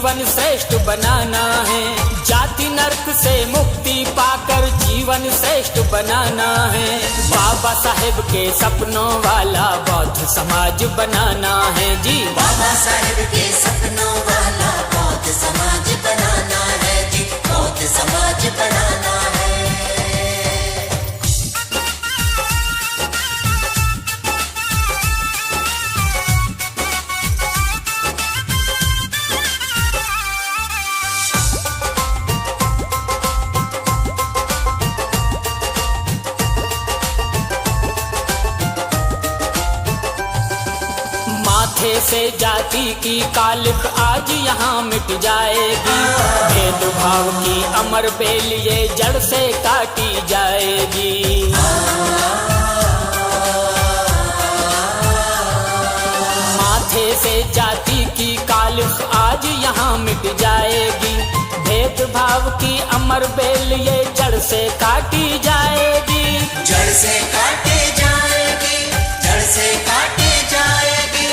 जीवन श्रेष्ठ बनाना है। जाति नर्क से मुक्ति पाकर जीवन श्रेष्ठ बनाना है। बाबा साहेब के सपनों वाला बौद्ध समाज बनाना है जी। बाबा साहेब के सपनों वाला बौद्ध समाज बनाना है जी। बौद्ध समाज बनाना है। माथे से जाति की कालिक आज यहाँ मिट जाएगी। भेदभाव की अमर बेल ये जड़ से काटी जाएगी। माथे से जाति की कालिक आज यहाँ मिट जाएगी। भेदभाव की अमर बेल ये जड़ से काटी जाएगी। जड़ से काटे जाएगी। जड़ से काटे जाएगी।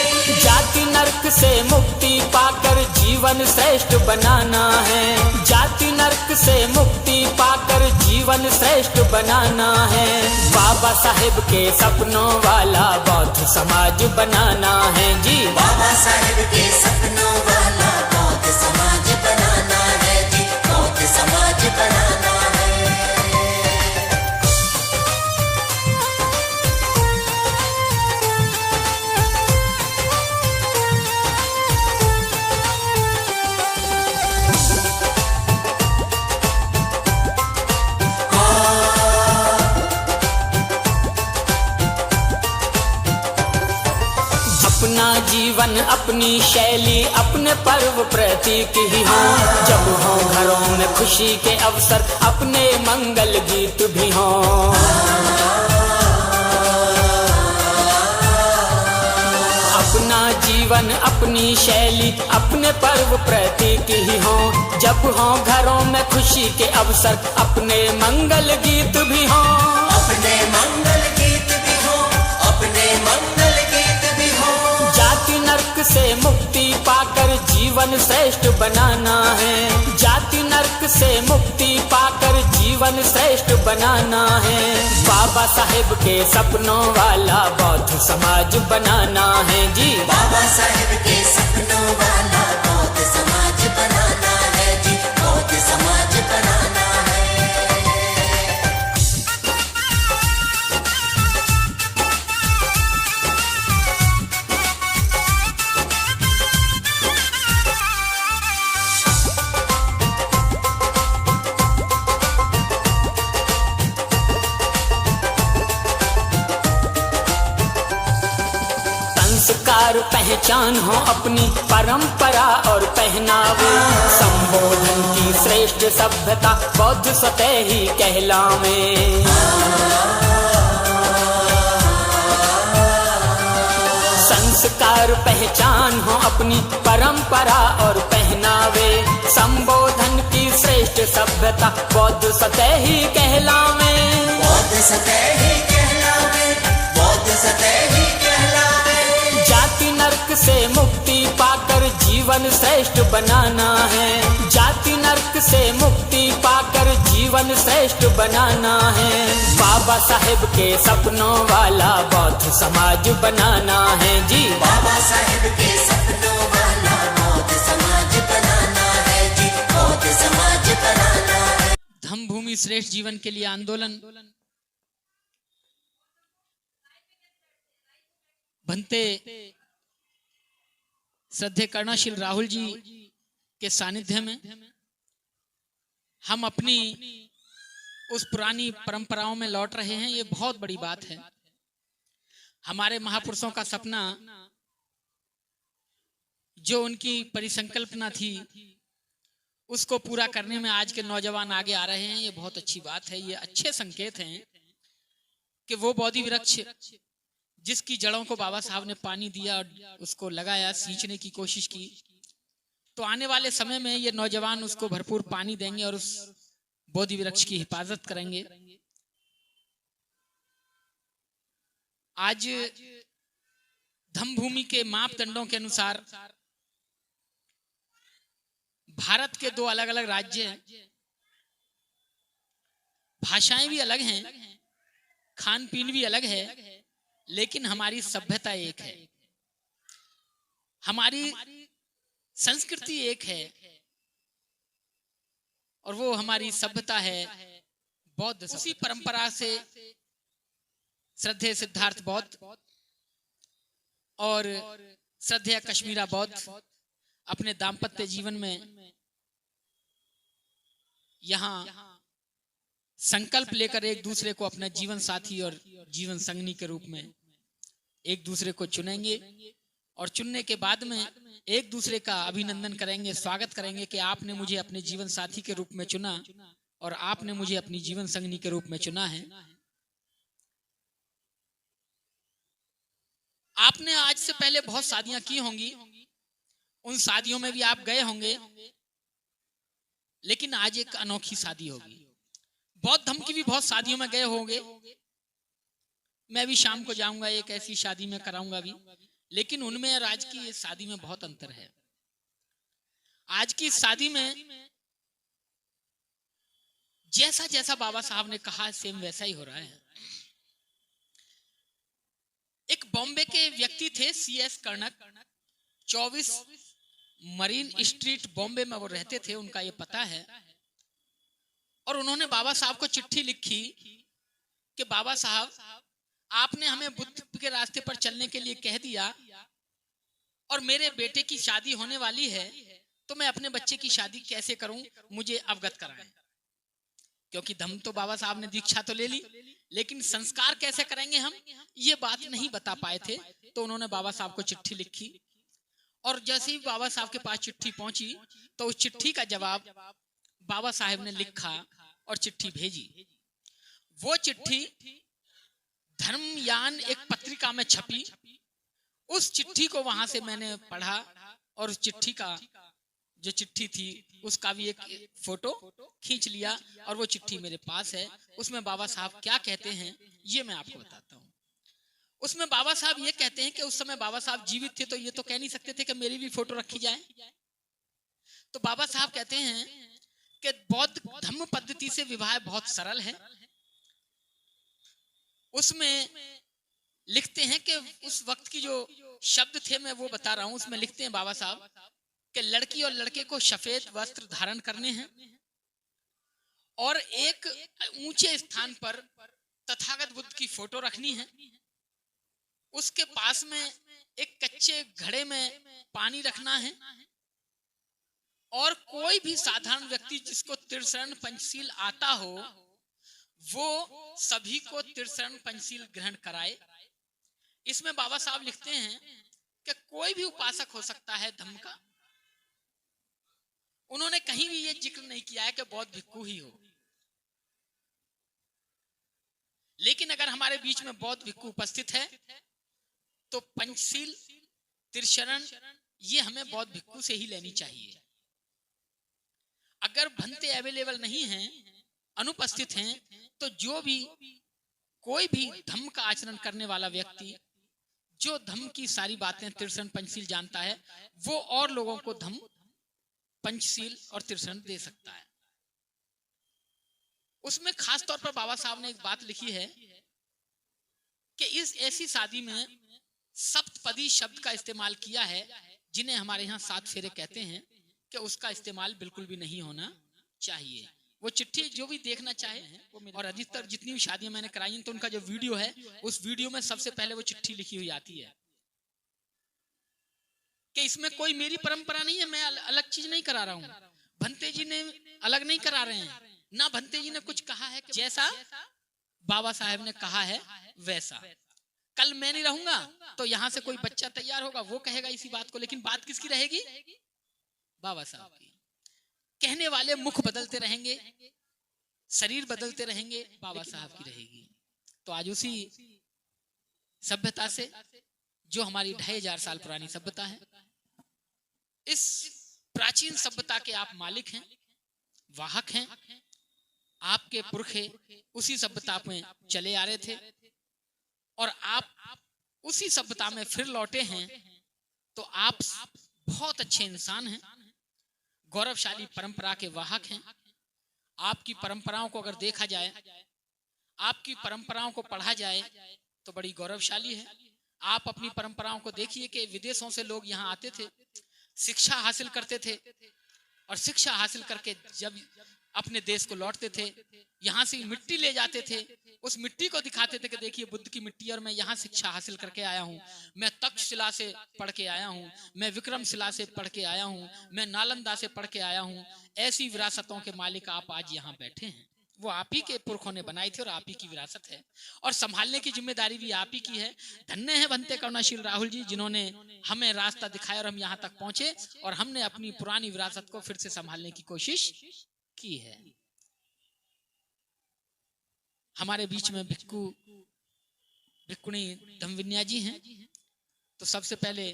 जाति नर्क से मुक्ति पाकर जीवन श्रेष्ठ बनाना है। जाति नर्क से मुक्ति पाकर जीवन श्रेष्ठ बनाना है। बाबा साहेब के सपनों वाला बौद्ध समाज बनाना है जी। बाबा साहेब के सपनों वाला बौद्ध समाज बनाना है जी। बौद्ध समाज बनाना है। अपना जीवन अपनी शैली अपने पर्व प्रतीक ही हो। जब हो घरों में खुशी के अवसर अपने मंगल गीत भी हो। अपना जीवन अपनी शैली अपने पर्व प्रतीक ही हो। जब हो घरों में खुशी के अवसर अपने मंगल गीत भी हो। अपने मंगल गीत भी हो। अपने मंगल गीत भी हो। जाति नर्क से मुक्ति पाकर जीवन श्रेष्ठ बनाना है। जाति नर्क से मुक्ति पाकर जीवन श्रेष्ठ बनाना है। बाबा साहेब के सपनों वाला बौद्ध समाज बनाना है जी। बाबा साहेब के सपनों वाला बौद्ध समाज बनाना है जी। बौद्ध समाज बनाना है। संस्कार पहचान हो अपनी परंपरा और पहनावे। संबोधन की श्रेष्ठ सभ्यता बौद्ध सतह ही कहलावे। संस्कार पहचान हो अपनी परंपरा और पहनावे। संबोधन की श्रेष्ठ सभ्यता बौद्ध सतह ही कहलावे। बौद्ध सतह ही कहलावे। बौद्ध सतह ही कहलावे। जाति नर्क से मुक्ति पाकर जीवन श्रेष्ठ बनाना है। जाति नर्क से मुक्ति पाकर जीवन श्रेष्ठ बनाना है। बाबा साहेब के सपनों वाला बौद्ध समाज बनाना है जी। बाबा साहेब के सपनों वाला बौद्ध समाज बनाना है जी। बौद्ध समाज बनाना है। धम्म भूमि श्रेष्ठ जीवन के लिए आंदोलन बनते श्रद्धेय कर्णशील राहुल जी के सानिध्य में हम अपनी उस पुरानी परंपराओं में लौट रहे हैं। ये बहुत बड़ी बात है। हमारे महापुरुषों का सपना, जो उनकी परिसंकल्पना थी, उसको पूरा करने में आज के नौजवान आगे आ रहे हैं। ये बहुत अच्छी बात है। ये अच्छे संकेत हैं कि वो बोधि वृक्ष जिसकी जड़ों को बाबा साहब ने पानी दिया और उसको लगाया, सींचने की कोशिश की, तो आने वाले समय में ये नौजवान उसको भरपूर पानी देंगे और उस बोधि वृक्ष की हिफाजत करेंगे। आज धम्म भूमि के मापदंडों के अनुसार भारत के दो अलग अलग राज्य हैं, भाषाएं भी अलग हैं, खान पीन भी अलग है, लेकिन हमारी सभ्यता एक है, हमारी संस्कृति एक है, और वो हमारी सभ्यता है बौद्ध। उसी परंपरा से श्रद्धेय सिद्धार्थ बौद्ध और श्रद्धेय कश्मीरा बौद्ध अपने दाम्पत्य जीवन में यहाँ संकल्प लेकर एक दूसरे को अपना जीवन साथी और जीवन संगनी के रूप में एक दूसरे को चुनेंगे, और चुनने के बाद में एक दूसरे का अभिनंदन करेंगे, स्वागत करेंगे कि आपने मुझे अपने जीवन साथी के रूप में चुना और आपने मुझे अपनी जीवन संगनी के रूप में चुना है। आपने आज से पहले बहुत शादियां की होंगी, उन शादियों में भी आप गए होंगे, लेकिन आज एक अनोखी शादी होगी। बौद्ध धर्म की भी बहुत शादियों में गए होंगे, मैं भी शाम को जाऊंगा, एक ऐसी शादी में कराऊंगा भी, लेकिन उनमें और आज की शादी में बहुत अंतर है। आज की शादी में जैसा जैसा बाबा साहब ने कहा सेम वैसा ही हो रहा है। एक बॉम्बे के व्यक्ति थे CS कर्णक, 24 मरीन स्ट्रीट बॉम्बे में वो रहते थे, उनका ये पता है। और उन्होंने बाबा साहब को चिट्ठी लिखी कि बाबा साहब, आपने हमें बुद्ध के रास्ते पर चलने के लिए कह दिया और मेरे बेटे की शादी होने वाली है, तो मैं अपने बच्चे की शादी कैसे करूं, मुझे अवगत कराएं। क्योंकि धम्म तो बाबा साहब ने दीक्षा तो ले ली, लेकिन संस्कार कैसे करेंगे हम, ये बात नहीं बता पाए थे। तो उन्होंने बाबा साहब को चिट्ठी लिखी, और जैसे ही बाबा साहब के पास चिट्ठी पहुंची तो उस चिट्ठी का जवाब बाबा साहब ने लिखा और चिट्ठी भेजी। वो चिट्ठी धर्मयान एक पत्रिका में छपी। उस चिट्ठी को वहां से मैंने पढ़ा, और उस चिट्ठी का जो चिट्ठी थी उसका भी एक फोटो खींच लिया, और वो चिट्ठी मेरे पास है। उसमें बाबा साहब क्या कहते हैं ये मैं आपको बताता हूँ। उसमें बाबा साहब ये कहते हैं कि उस समय बाबा साहब जीवित थे, तो ये तो कह नहीं सकते थे कि मेरी भी फोटो रखी जाए। तो बाबा साहब कहते हैं कि बौद्ध धर्म पद्धति से विवाह बहुत सरल है। उसमें लिखते हैं कि उस वक्त की जो शब्द थे मैं वो बता रहा हूं, उसमें लिखते हैं बाबा साहब कि लड़की और लड़के को सफेद वस्त्र धारण करने हैं, और एक ऊंचे स्थान पर तथागत बुद्ध की फोटो रखनी है। उसके पास में एक कच्चे घड़े में पानी रखना है, और कोई भी साधारण व्यक्ति जिसको त्रिशरण पंचशील आता हो वो सभी को त्रिशरण पंचशील ग्रहण कराए। इसमें बाबा साहब लिखते हैं कि कोई भी उपासक हो सकता है धम्म का। उन्होंने कहीं भी ये जिक्र नहीं किया है कि बौद्ध भिक्खु ही हो, लेकिन अगर हमारे बीच में बौद्ध भिक्खु उपस्थित है तो पंचशील त्रिशरण ये हमें बौद्ध भिक्खु से ही लेनी चाहिए। अगर भंते अवेलेबल नहीं हैं, अनुपस्थित हैं, तो जो भी कोई भी धम्म का आचरण करने वाला व्यक्ति जो धम्म की सारी बातें त्रिशरण पंचशील जानता है, वो और लोगों को धम्म पंचशील और त्रिशरण दे सकता है। उसमें खास तौर पर बाबा साहब ने एक बात लिखी है कि इस ऐसी शादी में सप्तपदी शब्द का इस्तेमाल किया है, जिन्हें हमारे यहाँ 7 फेरे कहते हैं, कि उसका इस्तेमाल बिल्कुल भी नहीं होना चाहिए। वो चिट्ठी जो भी देखना चाहे, और अधिकतर जितनी भी शादियां मैंने कराई हैं तो उनका जो वीडियो है उस वीडियो में सबसे पहले वो चिट्ठी लिखी हुई आती है कि इसमें कोई मेरी परंपरा नहीं है, मैं अलग चीज नहीं करा रहा हूँ, भंते जी ने अलग नहीं करा रहे हैं, ना भंते जी ने कुछ कहा है। जैसा बाबा साहब ने कहा है वैसा। कल मैं नहीं रहूंगा तो यहाँ से कोई बच्चा तैयार होगा, वो कहेगा इसी बात को, लेकिन बात किसकी रहेगी? बाबा साहब की। कहने वाले मुख बदलते रहेंगे, शरीर बदलते रहेंगे, बाबा साहब की रहेगी। तो आज उसी सभ्यता से, जो हमारी 2500 साल पुरानी सभ्यता है, इस प्राचीन सभ्यता के आप मालिक हैं, वाहक हैं, आपके पुरखे उसी सभ्यता में चले आ रहे थे और आप उसी सभ्यता में फिर लौटे हैं। तो आप बहुत अच्छे इंसान हैं, गौरवशाली परंपरा के वाहक हैं। आपकी परंपराओं को अगर देखा जाए, आपकी परंपराओं को पढ़ा जाए तो बड़ी गौरवशाली है। आप अपनी परंपराओं को देखिए कि विदेशों से लोग यहाँ आते थे, शिक्षा हासिल करते थे, और शिक्षा हासिल करके जब अपने देश को लौटते थे, यहाँ से मिट्टी ले जाते थे, उस मिट्टी को दिखाते थे कि देखिए बुद्ध की मिट्टी, और मैं यहाँ शिक्षा हासिल करके आया हूँ, मैं तक्षशिला से पढ़ के आया हूँ, मैं विक्रमशिला से पढ़ के आया हूँ, मैं नालंदा से पढ़ के आया हूँ। ऐसी विरासतों के मालिक आप आज यहाँ बैठे हैं। वो आप ही के पुरखों ने बनाई थी और आप ही की विरासत है, और संभालने की जिम्मेदारी भी आप ही की है। धन्य है भंते करुणाशील राहुल जी, जिन्होंने हमें रास्ता दिखाया और हम यहाँ तक पहुंचे, और हमने अपनी पुरानी विरासत को फिर से संभालने की कोशिश की है। हमारे बीच में भिक्कुणी धम्मविन्या जी हैं, तो सबसे पहले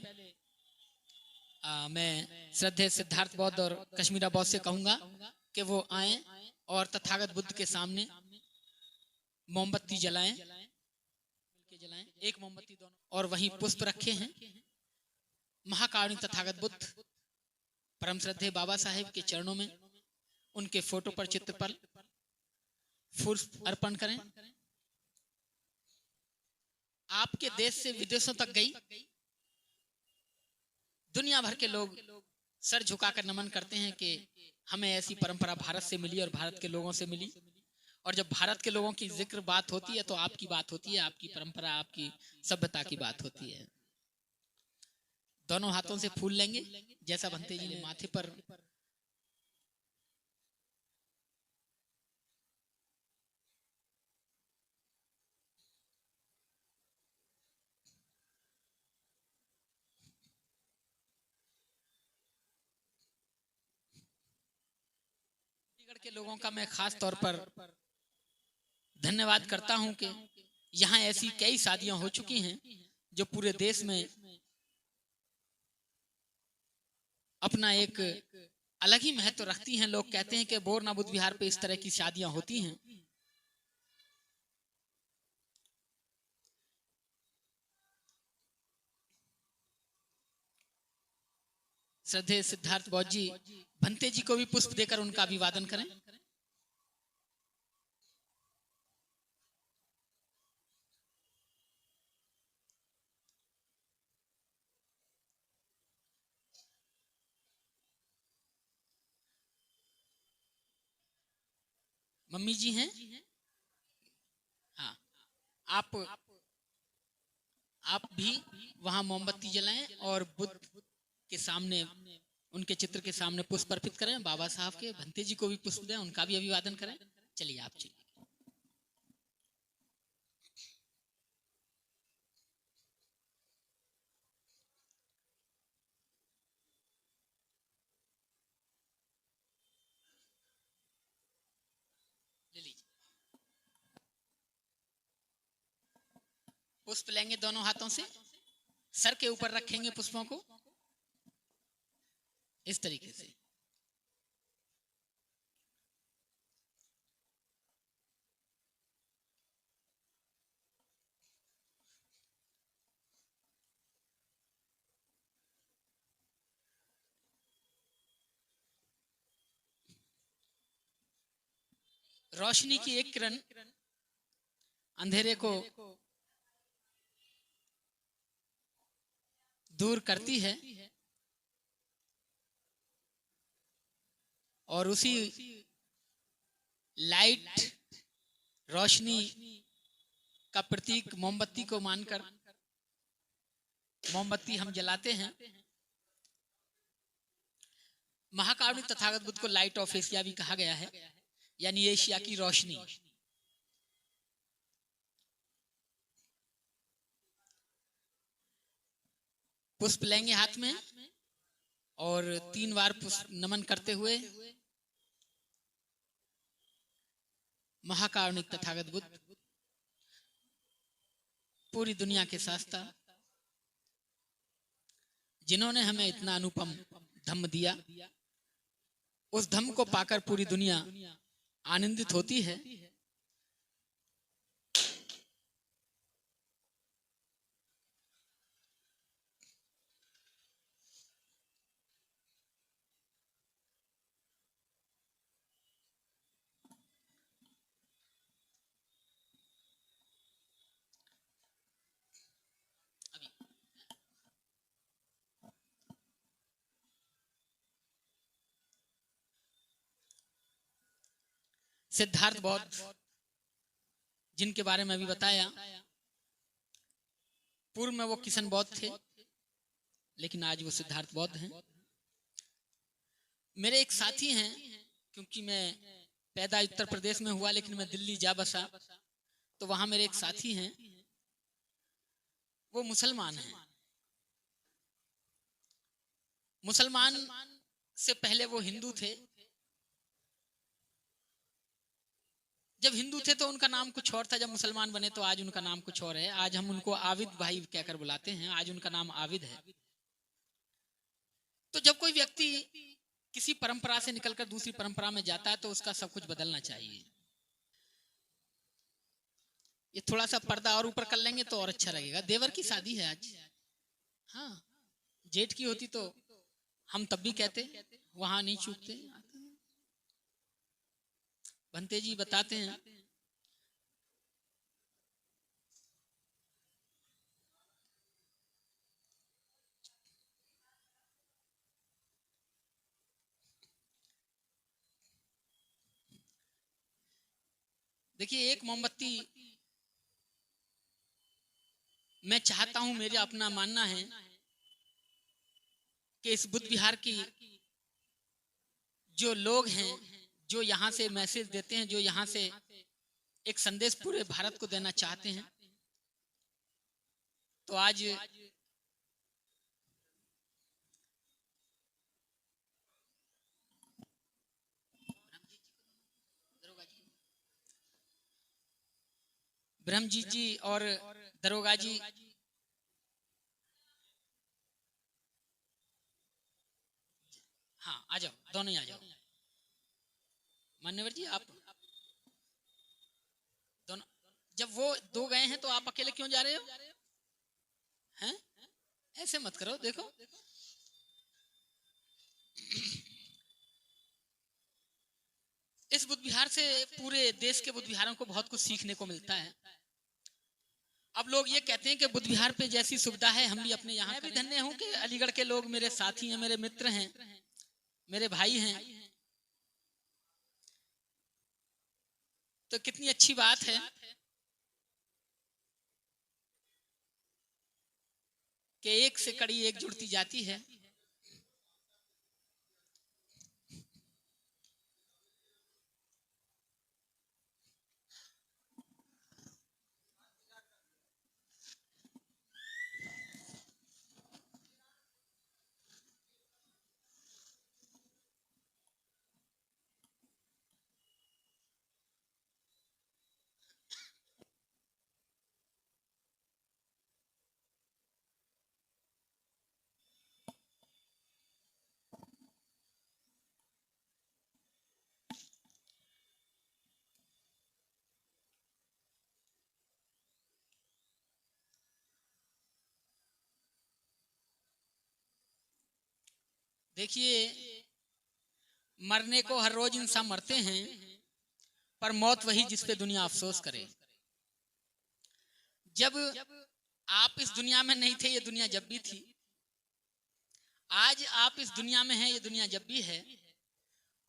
मैं श्रद्धेय सिद्धार्थ बौद्ध और कश्मीरा बौद्ध से कहूंगा कि वो आए और तथागत बुद्ध के सामने मोमबत्ती जलाएं, एक मोमबत्ती दोनों, और वहीं पुष्प रखे हैं। महाकारुणिक तथागत बुद्ध परम श्रद्धेय बाबा साहेब के चरणों में, उनके फोटो पर, चित्र पर फूल अर्पण करें। आपके देश से विदेशों तक गई दुनिया भर के लोग सर झुकाकर नमन करते हैं कि हमें ऐसी परंपरा भारत से मिली और भारत के लोगों से मिली। और जब भारत के लोगों की जिक्र बात होती है तो आपकी बात होती है, आपकी परंपरा, आपकी सभ्यता की बात होती है। दोनों हाथों से फूल लेंगे, जैसा भंते जी ने माथे पर के लोगों का मैं खास तौर पर धन्यवाद करता हूं कि यहाँ ऐसी कई शादियां हो चुकी हैं जो पूरे देश में अपना एक अलग ही महत्व रखती हैं। लोग कहते हैं कि बोरना बुद्ध विहार पे इस तरह की शादियां होती हैं। श्रद्धेय सिद्धार्थ बौद्ध जी भंते जी को भी पुष्प देकर उनका अभिवादन करें। मम्मी जी हैं, हाँ, आप भी वहां मोमबत्ती जलाएं और बुद्ध के सामने, उनके चित्र के सामने पुष्प अर्पित करें। बाबा साहब के, भंते जी को भी पुष्प दें, उनका भी अभिवादन करें। चलिए आप चलिए। ले लीजिए, पुष्प लेंगे दोनों हाथों से, सर के ऊपर रखेंगे पुष्पों को इस तरीके से। रोशनी की एक किरण अंधेरे को दूर करती है, और उसी लाइट, रोशनी का प्रतीक मोमबत्ती को मानकर मोमबत्ती हम जलाते हैं। महाकारुणिक तथागत बुद्ध को लाइट ऑफ एशिया भी कहा गया है, यानी एशिया की रोशनी। पुष्प लेंगे हाथ में और 3 बार पुष्प नमन करते हुए महाकारुणिक तथागत बुद्ध, पूरी दुनिया के शास्ता, जिन्होंने हमें इतना अनुपम धम्म दिया, उस धम्म को पाकर पूरी दुनिया आनंदित होती है। सिद्धार्थ बौद्ध, जिनके बारे में अभी बताया, पूर्व में वो किशन बौद्ध थे, लेकिन आज वो सिद्धार्थ बौद्ध हैं। मेरे एक साथी हैं, क्योंकि मैं पैदा उत्तर प्रदेश में हुआ लेकिन मैं दिल्ली जा बसा, तो वहां मेरे एक साथी हैं, वो मुसलमान हैं। मुसलमान से पहले वो हिंदू थे। जब हिंदू थे तो उनका नाम कुछ और था, जब मुसलमान बने तो आज उनका नाम कुछ और है। आज हम उनको आविद भाई कहकर बुलाते हैं, आज उनका नाम आविद है। तो जब कोई व्यक्ति किसी परंपरा से निकलकर दूसरी परंपरा में जाता है तो उसका सब कुछ बदलना चाहिए। ये थोड़ा सा पर्दा और ऊपर कर लेंगे तो और अच्छा लगेगा। देवर की शादी है आज। हाँ, जेठ की होती तो हम तब भी कहते, वहां नहीं चूकते। भंते जी बताते हैं, देखिए एक मोमबत्ती मैं चाहता हूं, मेरे अपना मानना है कि इस बुद्ध विहार की जो लोग हैं, जो यहाँ से मैसेज देते हैं, जो यहाँ से एक संदेश पूरे भारत को देना चाहते हैं, तो आज ब्रह्मजीत जी और दरोगा जी, हाँ आ जाओ, दोनों ही आ जाओ। मान्यवर जी आप दोनों, जब वो दो गए हैं तो आप अकेले क्यों जा रहे हो? हैं? ऐसे मत करो। देखो इस बुद्ध विहार से पूरे देश के बुद्ध विहारों को बहुत कुछ सीखने को मिलता है। अब लोग ये कहते हैं कि बुद्ध विहार पे जैसी सुविधा है हम भी अपने यहाँ। मैं भी धन्य हूँ कि अलीगढ़ के लोग मेरे साथी हैं, मेरे मित्र हैं, मेरे भाई हैं। तो कितनी अच्छी बात है कि एक से कड़ी एक जुड़ती जाती है। देखिए मरने को हर रोज इंसान मरते हैं, पर मौत वही जिस पे दुनिया अफसोस करे। जब आप इस दुनिया में नहीं थे, ये दुनिया जब भी थी। आज आप इस दुनिया में हैं, ये दुनिया जब भी है।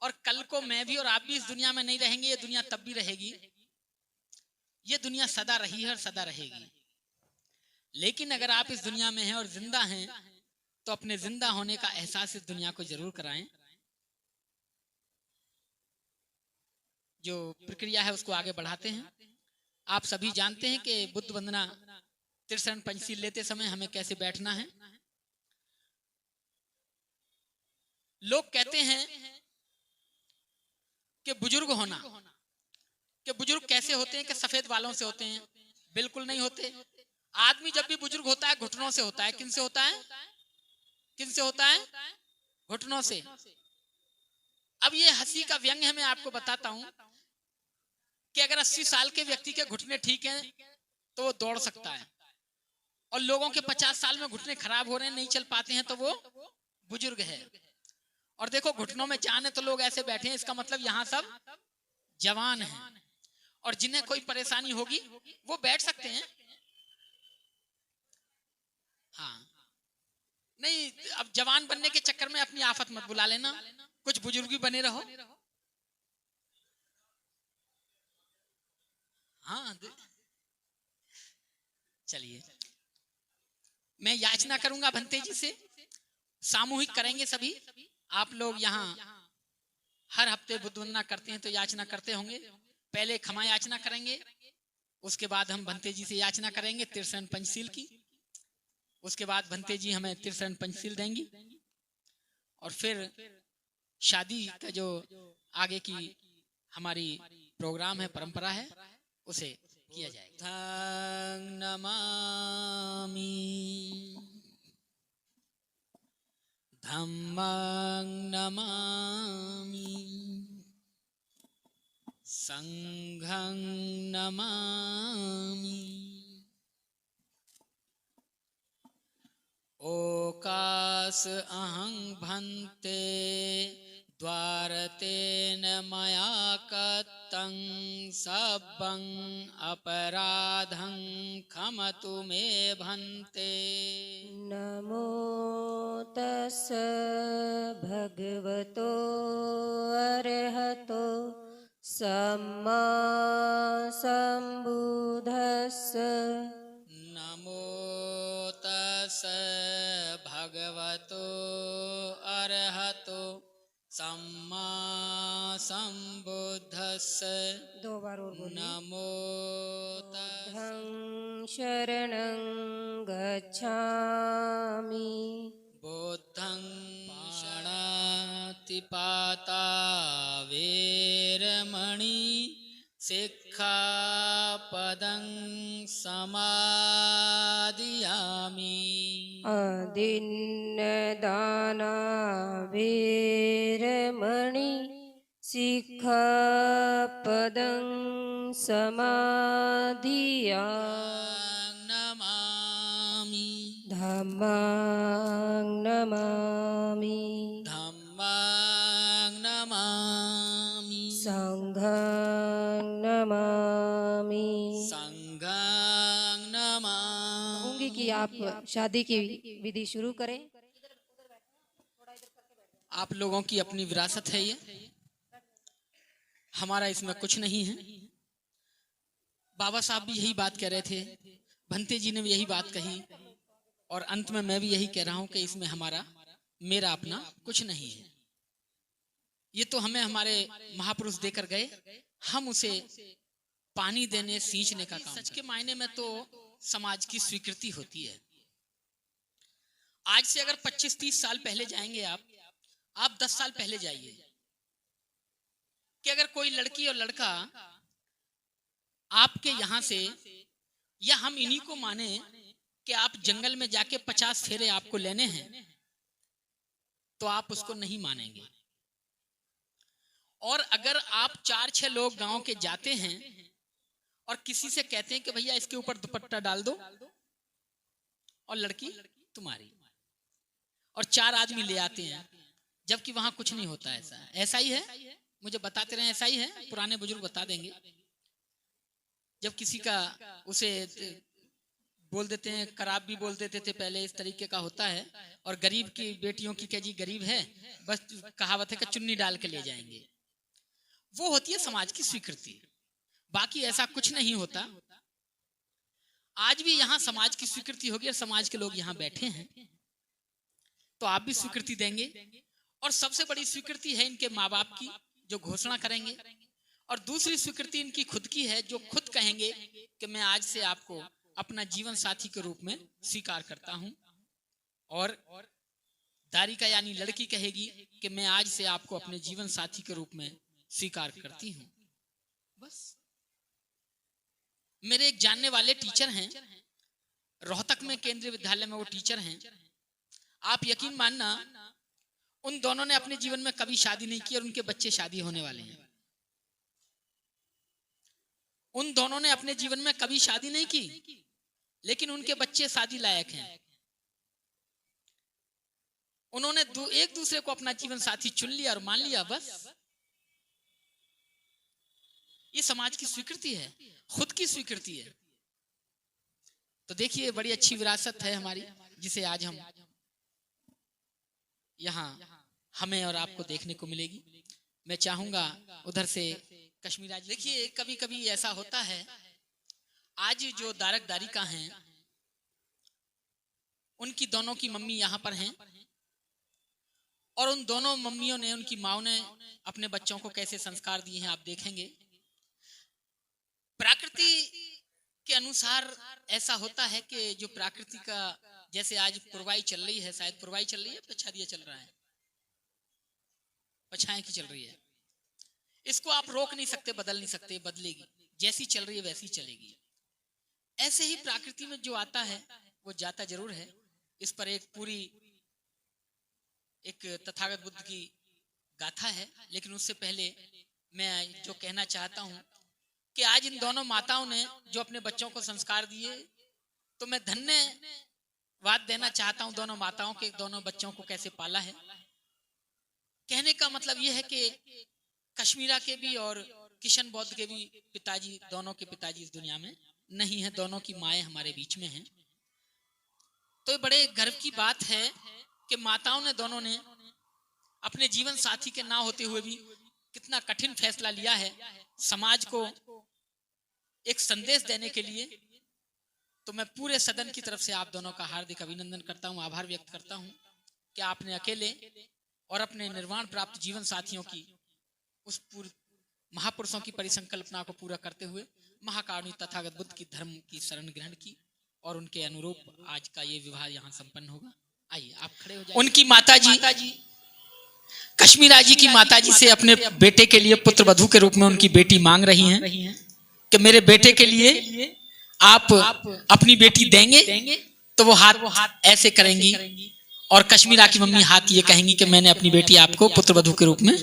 और कल को मैं भी और आप भी इस दुनिया में नहीं रहेंगे, ये दुनिया तब भी रहेगी। ये दुनिया सदा रही है और सदा रहेगी। लेकिन अगर आप इस दुनिया में हैं और जिंदा हैं तो अपने जिंदा होने का एहसास इस दुनिया को जरूर कराएं। जो प्रक्रिया है उसको आगे बढ़ाते हैं। आप सभी जानते हैं कि बुद्ध वंदना त्रिशरण पंचशील लेते समय हमें कैसे बैठना है। लोग कहते हैं कि बुजुर्ग होना, कि बुजुर्ग कैसे होते हैं, कि सफेद बालों से होते हैं। बिल्कुल नहीं होते। आदमी जब भी बुजुर्ग होता है घुटनों से होता है। किन से होता है? किन से होता है? घुटनों से। अब ये हंसी का व्यंग है। मैं आपको बताता हूं कि अगर 80 साल के व्यक्ति के घुटने ठीक हैं तो वो दौड़ सकता है, और लोगों के 50 साल में घुटने खराब हो रहे हैं, नहीं चल पाते हैं, तो वो बुजुर्ग है। और देखो घुटनों में जान है तो लोग ऐसे बैठे हैं, इसका मतलब यहाँ सब जवान हैं। और जिन्हें कोई परेशानी होगी वो बैठ सकते हैं। हाँ, नहीं, अब जवान बनने के चक्कर में अपनी आफत मत बुला लेना, कुछ बुजुर्ग भी बने रहो। हाँ चलिए, मैं याचना करूंगा भंते जी से, सामूहिक करेंगे सभी। आप लोग यहाँ हर हफ्ते बुद्ध वंदना करते हैं तो याचना करते होंगे। पहले क्षमा याचना करेंगे, उसके बाद हम भंते जी से याचना करेंगे तिरसरण पंचशील की। उसके बाद भंते जी हमें तिरसरण पंचशील देंगी और फिर शादी का जो आगे की हमारी प्रोग्राम है, परंपरा है, उसे किया जाएगा। धं नमामि धम्मं नमामि संघं नमामि ओकास अहं भन्ते द्वारतेन मया कत्तं सब्बं अपराधं क्षमतु मे भन्ते। नमो तस् भगवतो अरहतो सम्मा सम्बुद्धस्स। नमो तस् भगवतो अरहतो सम्मा सम्बुद्धस्स। दो बार और बोलिए। नमो तस् बुद्धं शरणं गच्छामि। बुद्धं पाणातिपाता वेरमणि सिक्खापदं समादियामि। अदिन्नदाना वेरमणि सिक्खापदं समादियामि। नमामि धम्मं नमामि धम्मं नमामि संघं नमामि। संघं नमामि। कहूंगी कि आप शादी की विधि शुरू करें। आप लोगों की अपनी विरासत है ये, हमारा इसमें कुछ नहीं है। बाबा साहब भी यही बात कह रहे थे, भंते जी ने भी यही बात कही, और अंत में मैं भी यही कह रहा हूं कि इसमें मेरा अपना कुछ नहीं है। ये तो हमें हमारे महापुरुष देकर गए, हम उसे पानी देने सींचने का काम। सच के मायने में तो समाज की स्वीकृति होती है। आज से अगर 25-30 साल पहले जाएंगे आप 10 साल पहले जाइए कि अगर कोई लड़की और लड़का आपके यहां से, या हम इन्हीं को माने कि आप जंगल में जाके 50 फेरे आपको लेने हैं, तो आप उसको नहीं मानेंगे। और अगर आप 4-6 लोग गांव के जाते हैं और किसी से कहते हैं कि भैया इसके ऊपर दुपट्टा डाल दो और लड़की तुम्हारी, और 4 आदमी ले आते हैं, जबकि वहां कुछ नहीं होता। ऐसा ही है, मुझे बताते रहे ऐसा ही है, पुराने बुजुर्ग बता देंगे। जब किसी का उसे बोल देते हैं, खराब भी बोल देते थे पहले, इस तरीके का होता है। और गरीब की बेटियों की, क्या जी गरीब है, बस कहावत है कि चुन्नी डाल के ले जाएंगे। वो होती है समाज की स्वीकृति, बाकी ऐसा कुछ नहीं होता। आज भी यहाँ समाज की स्वीकृति होगी और समाज के लोग यहाँ बैठे हैं, तो आप भी स्वीकृति देंगे। और सबसे बड़ी स्वीकृति है इनके माँ बाप की, जो घोषणा करेंगे। और दूसरी स्वीकृति इनकी खुद की है, जो खुद कहेंगे कि मैं आज से आपको अपना जीवन साथी के रूप में स्वीकार करता हूं। और दारिका यानी लड़की कहेगी कि मैं आज से आपको अपने जीवन साथी के रूप में स्वीकार करती हूं। बस। मेरे एक जानने वाले टीचर हैं, रोहतक में केंद्रीय विद्यालय में वो टीचर हैं। आप यकीन मानना, उन दोनों ने अपने जीवन में कभी शादी नहीं की और उनके बच्चे शादी होने वाले हैं। उन दोनों ने अपने जीवन में कभी शादी नहीं की, लेकिन उनके बच्चे शादी लायक हैं। उन्होंने एक दूसरे को अपना जीवन साथी चुन लिया और मान लिया। बस ये समाज की स्वीकृति है, खुद की स्वीकृति है। तो देखिए, बड़ी अच्छी विरासत है हमारी, जिसे आज हम यहाँ हमें और आपको देखने को मिलेगी। मैं चाहूंगा उधर से कश्मीरा जी। देखिए, कभी कभी ऐसा होता है आज जो दारक दारिका हैं, उनकी दोनों की मम्मी यहाँ पर हैं और उन दोनों मम्मियों ने, उनकी माओ ने अपने बच्चों को कैसे संस्कार दिए हैं आप देखेंगे। प्रकृति के अनुसार ऐसा होता है कि जो प्रकृति का, जैसे आज पुरवाई चल रही है, शायद पुरवाई चल रही है, पछादिया चल रहा है, पछाएं की चल रही है, इसको आप रोक नहीं सकते, बदल नहीं सकते, बदलेगी, जैसी चल रही है वैसी चलेगी। ऐसे ही प्रकृति में जो आता है वो जाता जरूर है। इस पर एक पूरी एक तथागत बुद्ध की गाथा है, लेकिन उससे पहले मैं जो कहना चाहता हूं कि आज इन दोनों माताओं ने जो अपने बच्चों को संस्कार दिए, तो मैं धन्यवाद देना चाहता हूं दोनों माताओं के, दोनों बच्चों को कैसे पाला है। कहने का मतलब यह है कि कश्मीरा के भी और किशन बौद्ध के भी पिताजी, दोनों के पिताजी इस दुनिया में नहीं है, दोनों की माएँ हमारे बीच में हैं। तो ये बड़े गर्व की बात है कि माताओं ने, दोनों ने अपने जीवन साथी के ना होते हुए भी कितना कठिन फैसला लिया है समाज को एक संदेश देने के लिए। तो मैं पूरे सदन की तरफ से आप दोनों का हार्दिक अभिनंदन करता हूं, आभार व्यक्त करता हूं कि आपने अकेले और अपने निर्वाण प्राप्त जीवन साथियों की उस महापुरुषों की परिसंकल्पना को पूरा करते हुए महाकारुणिक तथागत बुद्ध की धर्म की शरण ग्रहण की और उनके अनुरूप आज का ये विवाह यहाँ संपन्न होगा। आइए आप खड़े हो जाइए। उनकी माताजी कश्मीरा जी की माताजी से अपने बेटे के लिए पुत्र वधू के रूप में उनकी बेटी मांग रही हैं कि मेरे बेटे के लिए आप अपनी बेटी देंगे, तो वो हाथ ऐसे करेंगी और कश्मीरा की मम्मी हाथ ये कहेंगी कि मैंने अपनी बेटी आपको पुत्र वधू के रूप में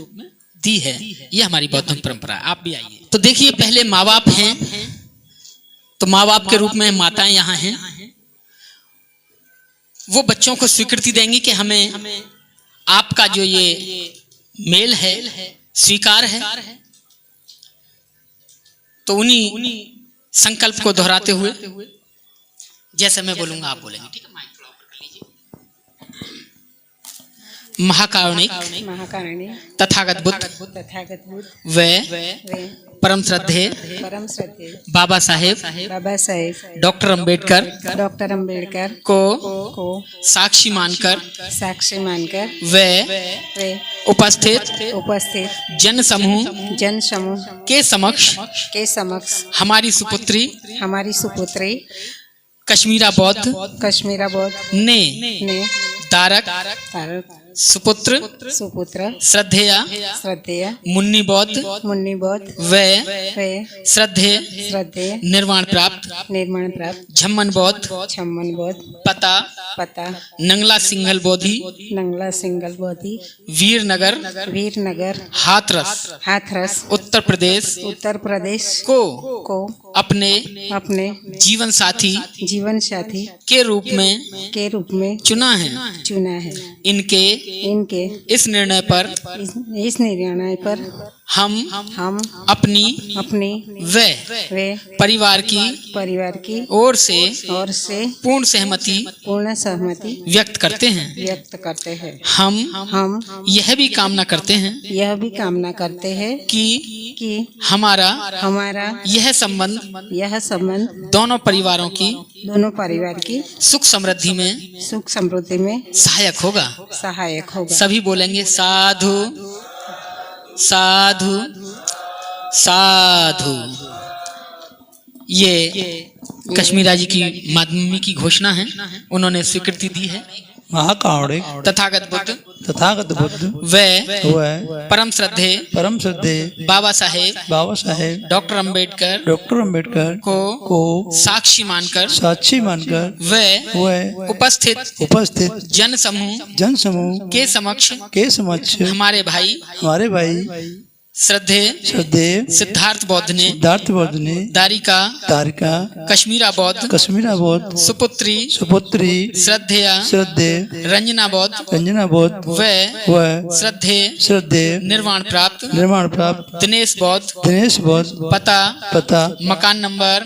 दी है। ये हमारी बौद्ध परंपरा है। आप भी आइए। तो देखिए, पहले माँ बाप हैं, तो माँ बाप के रूप में माताएं यहाँ हैं, वो बच्चों को स्वीकृति देंगी कि हमें आपका जो ये मेल है स्वीकार है। तो उन्हीं संकल्प को दोहराते हुए जैसे मैं बोलूंगा आप बोलेंगे, ठीक है? माइक थोड़ा ऊपर कर लीजिए। महाकारुणिक तथागत बुद्ध व परम श्रद्धेय बाबा साहेब डॉक्टर अंबेडकर को साक्षी मानकर व उपस्थित जन समूह के समक्ष हमारी सुपुत्री कश्मीरा बौद्ध ने दारक सुपुत्र श्रद्धेय मुन्नी बौद्ध व श्रद्धेय निर्वाण प्राप्त झम्मन बौद्ध पता नंगला सिंघल बोधी वीरनगर हाथरस उत्तर प्रदेश को अपने जीवन साथी के रूप में चुना है। इनके इस निर्णय पर हम अपनी व परिवार की ओर से पूर्ण सहमति व्यक्त करते हैं। हम यह भी कामना करते हैं कि हमारा यह संबंध दोनों परिवारों की सुख समृद्धि में सहायक होगा। सभी बोलेंगे साधु साधु साधु। ये कश्मीरा जी की मम्मी की घोषणा है, उन्होंने स्वीकृति दी है। महाकारुणिक तथागत बुद्ध व परम श्रद्धेय बाबा साहेब डॉक्टर अंबेडकर को साक्षी मानकर व उपस्थित जन समूह के समक्ष हमारे भाई श्रद्धेय सिद्धार्थ बौद्ध ने दारिका कश्मीरा बौद्ध सुपुत्री श्रद्धेय रंजना बौद्ध व श्रद्धेय निर्वाण प्राप्त दिनेश बौद्ध पता मकान नंबर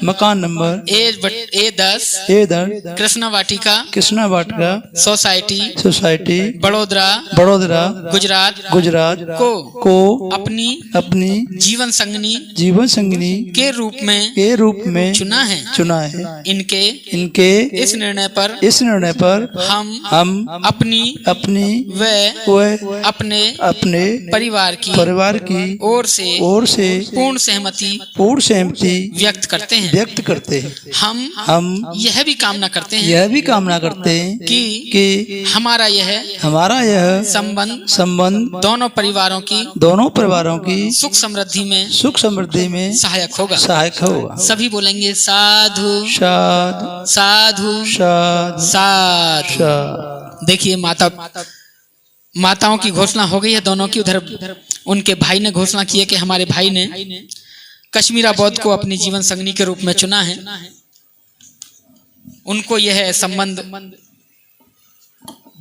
A10 कृष्णा वाटिका सोसाइटी बड़ोदरा गुजरात को अपनी जीवन संगनी जीवन संगिनी के रूप में चुना है। इनके इस निर्णय पर हम अपनी व अपने परिवार की ओर से पूर्ण सहमति व्यक्त करते हैं। हम यह भी कामना करते हैं कि हमारा यह संबंध दोनों परिवारों की सुख समृद्धि में सहायक होगा। सभी बोलेंगे साधु साधु साधु। देखिए माताओं की घोषणा हो गई है दोनों की। उधर उनके भाई ने घोषणा की है कि हमारे भाई ने कश्मीरा बौद्ध को अपनी जीवन संगनी के रूप में चुना है। उनको यह संबंध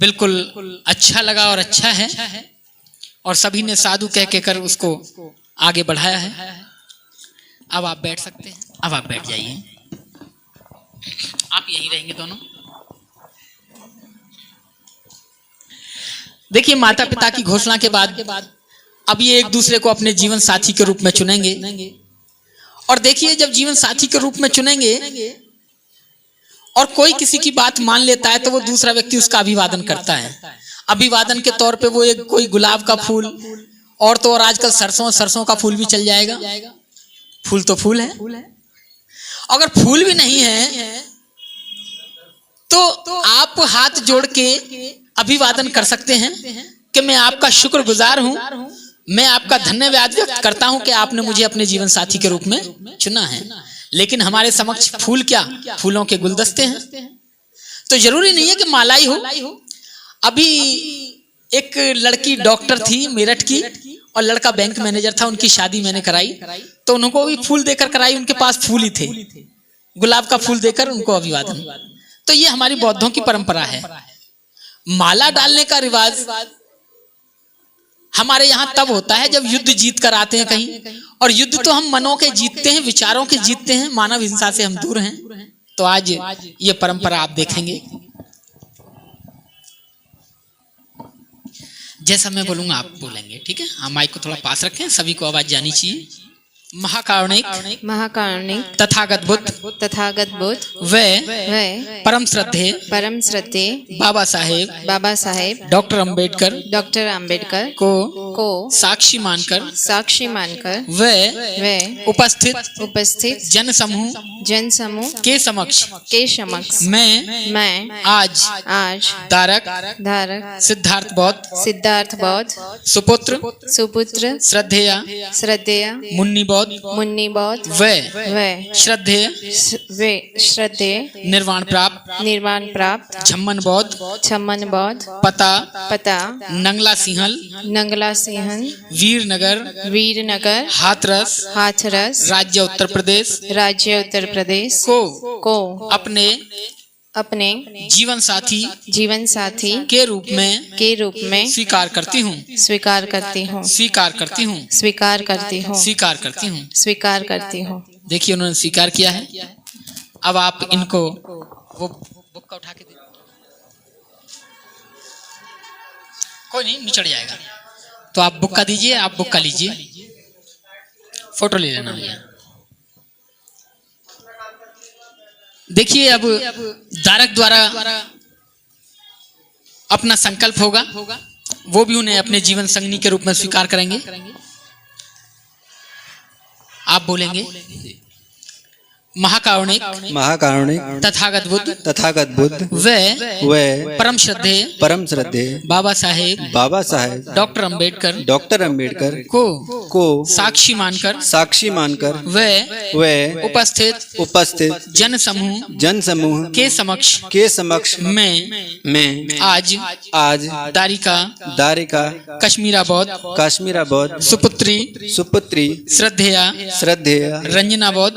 बिल्कुल अच्छा लगा और अच्छा है, और सभी ने साधु कह कर उसको आगे बढ़ाया है। अब आप बैठ सकते हैं। अब आप बैठ जाइए। आप यहीं रहेंगे दोनों। देखिए माता पिता की घोषणा के बाद अब ये एक दूसरे को अपने जीवन साथी के रूप में चुनेंगे। और देखिए जब जीवन साथी के रूप में चुनेंगे और कोई किसी की बात मान लेता है तो वो दूसरा व्यक्ति उसका अभिवादन करता है। अभिवादन के तौर पे वो एक कोई गुलाब का फूल, और तो और आजकल सरसों का फूल भी चल जाएगा। फूल तो फूल है। अगर फूल भी नहीं है तो आप हाथ जोड़ के अभिवादन कर सकते हैं कि मैं आपका शुक्रगुजार हूं, मैं आपका धन्यवाद व्यक्त करता हूं कि आपने मुझे अपने जीवन साथी के रूप में चुना है। लेकिन हमारे समक्ष फूल क्या, फूलों के गुलदस्ते हैं। तो जरूरी नहीं है कि माला ही हो। अभी एक लड़की डॉक्टर थी मेरठ की और लड़का बैंक मैनेजर था। उनकी शादी मैंने कराई तो उनको भी फूल देकर कराई। उनके पास फूल ही थे, गुलाब का फूल देकर उनको अभिवादन। तो ये हमारी बौद्धों की परंपरा है। माला डालने का रिवाज हमारे यहाँ तब होता है जब युद्ध जीत कर आते हैं कहीं, और युद्ध तो हम मनों के जीतते हैं, विचारों के जीतते हैं। मानव हिंसा से हम दूर हैं। तो आज ये परंपरा आप देखेंगे। जैसा मैं बोलूंगा आप बोलेंगे, ठीक है? हाँ, माइक को थोड़ा पास रखें, सभी को आवाज जानी चाहिए। महाकारुणिक तथागत बुद्ध वे परम श्रद्धे बाबा साहेब डॉक्टर अंबेडकर को साक्षी मानकर वे उपस्थित जन समूह के समक्ष मैं आज धारक सिद्धार्थ बौद्ध सुपुत्र श्रद्धेय मुन्नी बौद्ध वे श्रद्धेय निर्वाण प्राप्त झम्मन बौद्ध पता नंगला सिंहल वीरनगर हाथरस राज्य उत्तर प्रदेश को अपने जीवन साथी के रूप में स्वीकार करती हूँ। देखिए उन्होंने स्वीकार किया है। अब आप इनको वो बुक का उठा के दे, कोई नहीं निचड़ जाएगा। तो आप बुक का दीजिए, आप बुक का लीजिए, फोटो ले लेना भैया। देखिए अब धारक द्वारा अपना संकल्प होगा, वो भी उन्हें अपने जीवन संगनी के रूप में स्वीकार करेंगे। आप बोलेंगे महाकारुणिक तथागत बुद्ध वे परम श्रद्धे बाबा साहेब डॉक्टर अंबेडकर को साक्षी मानकर वे उपस्थित जन समूह के समक्ष मैं आज दारिका कश्मीरा बौद्ध सुपुत्री श्रद्धेया रंजना बौद्ध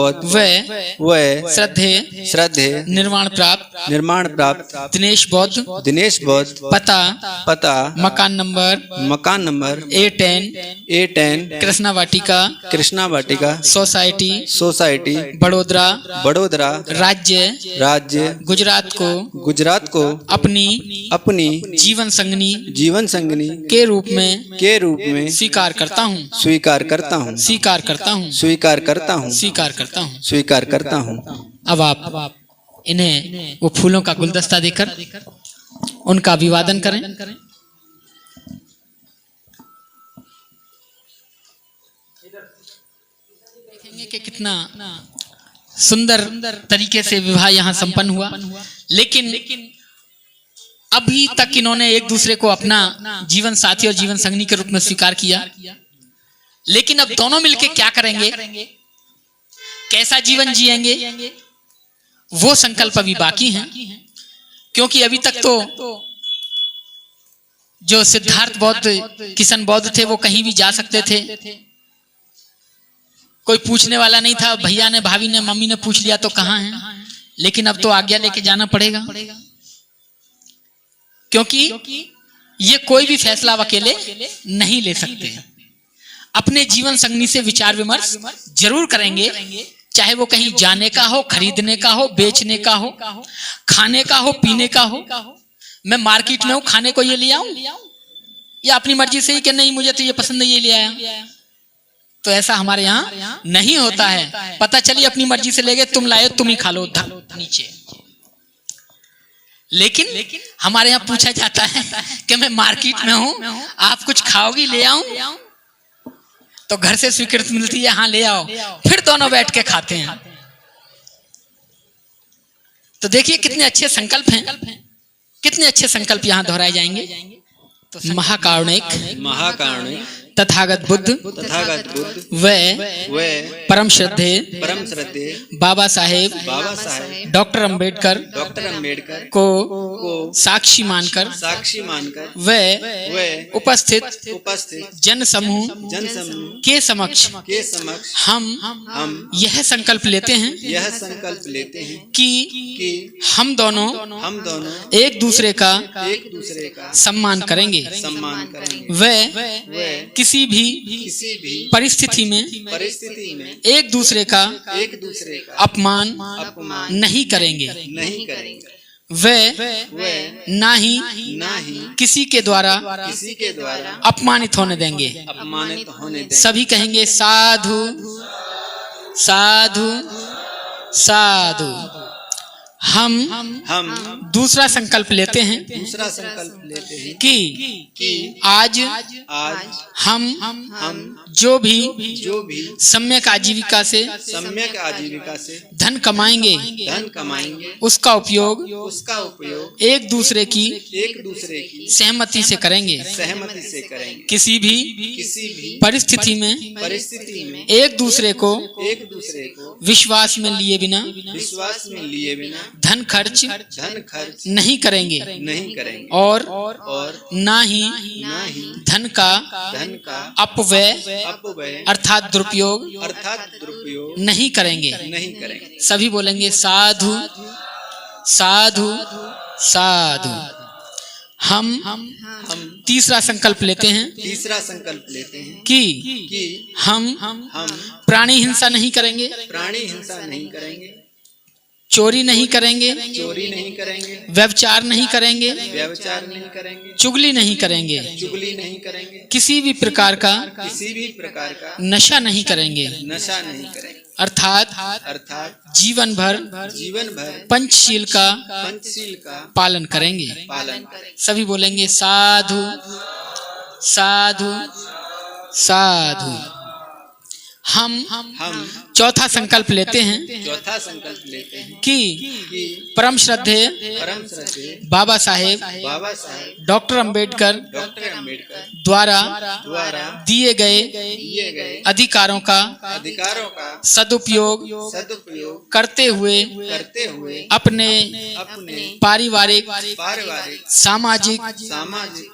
बहुत व श्रद्धे निर्माण प्राप्त दिनेश दिनेश बौद्ध पता मकान नंबर A10 कृष्णा वाटिका सोसाइटी बड़ोदरा राज्य गुजरात को अपनी जीवन संगनी के रूप में स्वीकार करता हूँ। अब आप इन्हें वो फूलों का गुलदस्ता देकर उनका अभिवादन करें। देखेंगे कि कितना सुंदर तरीके से विवाह यहाँ संपन्न हुआ, लेकिन अभी तक इन्होंने एक दूसरे को अपना जीवन साथी और जीवन संगनी के रूप में स्वीकार किया, लेकिन अब दोनों मिलके क्या करेंगे, कैसा जीवन जिएंगे, वो संकल्प अभी बाकी हैं। क्योंकि अभी तक तो जो सिद्धार्थ बौद्ध किशन बौद्ध थे वो कहीं भी जा सकते थे, कोई पूछने वाला नहीं था। भैया ने, भाभी ने, मम्मी ने पूछ लिया तो कहाँ हैं, लेकिन अब तो आज्ञा लेके जाना पड़ेगा, क्योंकि ये कोई भी फैसला अकेले नहीं ले सकते। अपने जीवन संगनी से विचार विमर्श जरूर करेंगे, चाहे वो कहीं जाने का हो, खरीदने का हो, बेचने का हो, खाने का हो, पीने का हो। मैं मार्केट में हूं, खाने को ये ले आऊं या अपनी मर्जी से ही कि नहीं मुझे तो ये पसंद है, ये ले आया। तो ऐसा हमारे यहाँ नहीं होता है। पता चली अपनी मर्जी से ले गए, तुम लाए तुम ही खा लो नीचे। लेकिन हमारे यहाँ पूछा जाता है कि मैं मार्केट में हूं, आप कुछ खाओगी, ले आऊं? तो घर से स्वीकृति मिलती है, हाँ ले आओ, फिर दोनों बैठ के खाते हैं। तो देखिए कितने अच्छे संकल्प हैं, कितने अच्छे संकल्प यहाँ दोहराए जाएंगे। तो महाकारुणिक तथागत बुद्ध व परम श्रद्धे बाबा साहेब डॉक्टर अंबेडकर को साक्षी मानकर व उपस्थित जन समूह के समक्ष हम यह संकल्प लेते हैं कि हम दोनों एक दूसरे का सम्मान करेंगे व किसी भी परिस्थिति में एक दूसरे का अपमान नहीं करेंगे व ना ही किसी के द्वारा अपमानित होने देंगे। सभी कहेंगे साधु साधु साधु। हम दूसरा संकल्प लेते हैं कि आज हम जो भी सम्यक आजीविका से धन कमाएंगे उसका उपयोग एक दूसरे की सहमति से करेंगे। किसी भी परिस्थिति में एक दूसरे को विश्वास में लिए बिना धन खर्च नहीं करेंगे और ना ही धन का अपव्यय अर्थात दुरुपयोग नहीं करेंगे। सभी बोलेंगे साधु साधु साधु। हम तीसरा संकल्प लेते हैं कि हम प्राणी हिंसा नहीं करेंगे, चोरी नहीं करेंगे, व्यभिचार नहीं करेंगे, चुगली नहीं करेंगे, किसी भी प्रकार का नशा नहीं करेंगे, अर्थात जीवन भर पंचशील का पालन करेंगे। सभी बोलेंगे साधु साधु साधु। हम चौथा संकल्प लेते हैं कि परम श्रद्धे बाबा साहेब डॉक्टर अंबेडकर द्वारा दिए गए अधिकारों का सदुपयोग करते हुए अपने पारिवारिक सामाजिक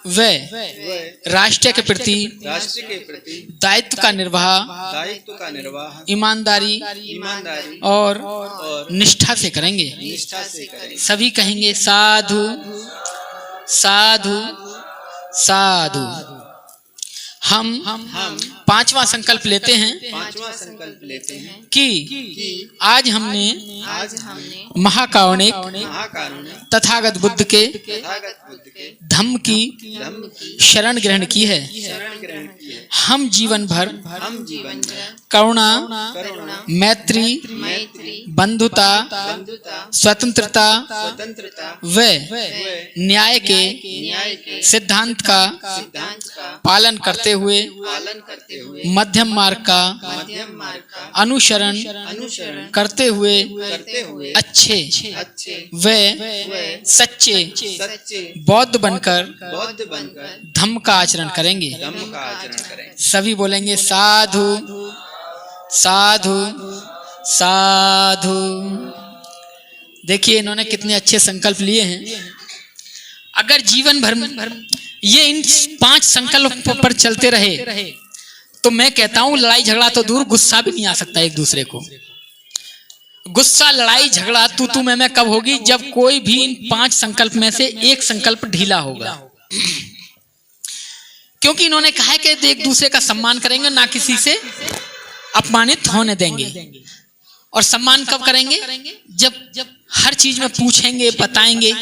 व राष्ट्र के प्रति दायित्व का निर्वाह का निर्वाह ईमानदारी ईमानदारी और और निष्ठा से करेंगे। निष्ठा से करें। सभी कहेंगे साधु साधु साधु। हम पांचवा संकल्प लेते हैं पांचवा संकल्प लेते हैं कि आज हमने महाकारुणिक महाकारुण्य तथागत बुद्ध के तथागत बुद्ध के धम्म की धम्म की शरण ग्रहण की है। शरण ग्रहण की है। हम जीवन भर हम जीवन भर करुणा करुणा मैत्री मैत्री बंधुता बंधुता स्वतंत्रता स्वतंत्रता व न्याय के न्याय के सिद्धांत का सिद्धांत का पालन करते हुए पालन करते हुए मध्यम मार्ग का मध्यम मार्ग का अनुसरण अनुसरण करते हुए करते हुए अच्छे अच्छे व सच्चे सच्चे बौद्ध बनकर बौद्ध बनकर धम्म का आचरण करेंगे। धम्म का आचरण करें। सभी बोलेंगे साधु साधु साधु। देखिए इन्होंने कितने अच्छे संकल्प लिए हैं। अगर जीवन भर ये इन 5 संकल्पों पर चलते रहे तो मैं कहता हूं लड़ाई झगड़ा तो दूर, गुस्सा भी नहीं आ सकता एक दूसरे को। गुस्सा लड़ाई झगड़ा तू मैं कब होगी? जब कोई भी इन 5 संकल्प में से एक संकल्प ढीला होगा। क्योंकि इन्होंने कहा है कि एक दूसरे का सम्मान करेंगे, ना किसी से अपमानित होने देंगे। और सम्मान कब करेंगे? जब हर चीज में पूछेंगे, बताएंगे।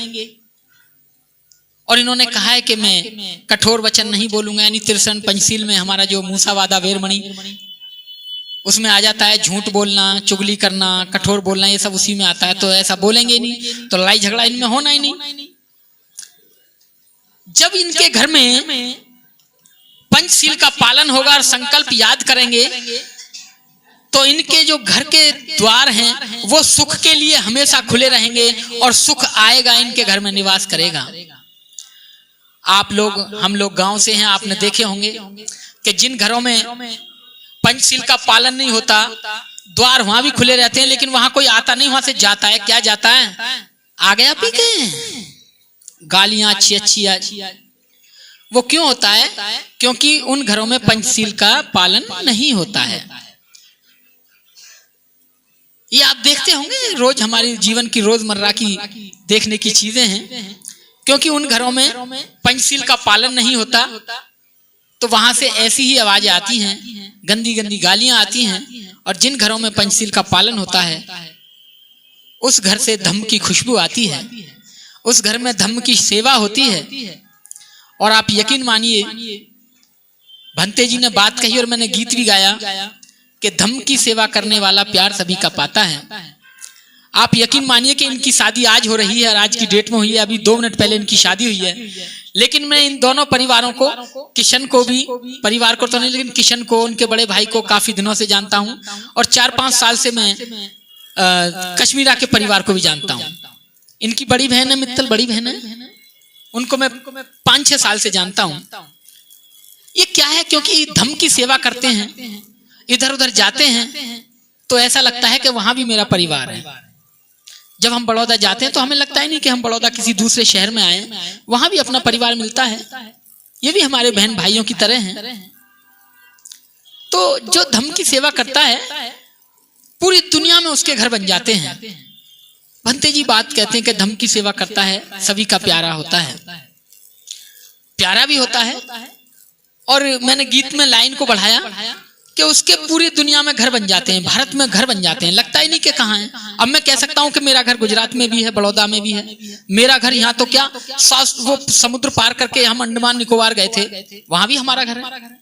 और इन्होंने कहा है कि मैं कठोर वचन नहीं बोलूंगा, यानी तिरसन पंचशील में हमारा जो मूसावादा वेरमणि उसमें आ जाता है झूठ बोलना, चुगली करना, कठोर बोलना, ये सब उसी में आता है। तो ऐसा बोलेंगे नहीं, तो लड़ाई झगड़ा इनमें होना ही नहीं। जब इनके घर में पंचशील का पालन होगा और संकल्प याद करेंगे तो इनके जो घर के द्वार हैं वो सुख के लिए हमेशा खुले रहेंगे और सुख आएगा, इनके घर में निवास करेगा। आप लोग, हम लोग गांव से हैं, आपने देखे होंगे कि जिन घरों में पंचशील का पालन नहीं होता, द्वार वहां भी खुले रहते हैं लेकिन वहां कोई आता नहीं, वहां से जाता है। क्या जाता है? आ गया पी के, गालियां अच्छी। वो क्यों होता है? क्योंकि उन घरों में पंचशील का पालन नहीं होता है। ये आप देखते होंगे, रोज हमारी जीवन की रोजमर्रा की देखने की चीजें हैं। क्योंकि उन घरों में पंचशील का पालन नहीं होता तो वहां से ऐसी ही आवाजें आती हैं, गंदी गंदी गालियां आती हैं। और जिन घरों में पंचशील का पालन होता है उस घर से धम्म की खुशबू आती है, उस घर में धम्म की सेवा होती है। और आप यकीन मानिए, भंते जी ने बात कही और मैंने गीत भी गाया कि धम्म की सेवा करने वाला प्यार सभी का पाता है। आप यकीन मानिए कि इनकी शादी आज हो रही है और आज की डेट में हुई है, अभी 2 मिनट पहले इनकी शादी हुई है। लेकिन मैं इन दोनों परिवारों को, किशन को भी, परिवार को तो नहीं लेकिन किशन को, उनके बड़े भाई को काफी दिनों से जानता हूं। और 4-5 साल से मैं कश्मीरा के परिवार को भी जानता हूं। इनकी बड़ी बहन है मित्तल, बड़ी बहन है, उनको मैं 5-6 साल से जानता हूं। ये क्या है? क्योंकि धम्म की सेवा करते हैं, इधर उधर जाते हैं तो ऐसा लगता है कि वहां भी मेरा परिवार है। जब हम बड़ौदा जाते हैं तो हमें लगता ही नहीं कि हम बड़ौदा किसी दूसरे शहर में आए, वहां भी अपना परिवार मिलता है। ये भी हमारे बहन भाइयों की तरह हैं। तो जो धम्म की सेवा करता है पूरी दुनिया में उसके घर बन जाते हैं। भंते जी बात कहते हैं कि धम्म की सेवा करता है सभी का प्यारा होता है, प्यारा भी होता है। और मैंने गीत में लाइन को बढ़ाया कि उसके पूरी दुनिया में घर बन जाते हैं, भारत में घर बन जाते हैं, लगता ही नहीं कि कहाँ है। अब मैं कह सकता हूँ कि मेरा घर गुजरात में भी है, बड़ौदा में भी है। मेरा घर यहाँ तो क्या, वो समुद्र पार करके हम अंडमान निकोबार गए थे, वहां भी हमारा घर है।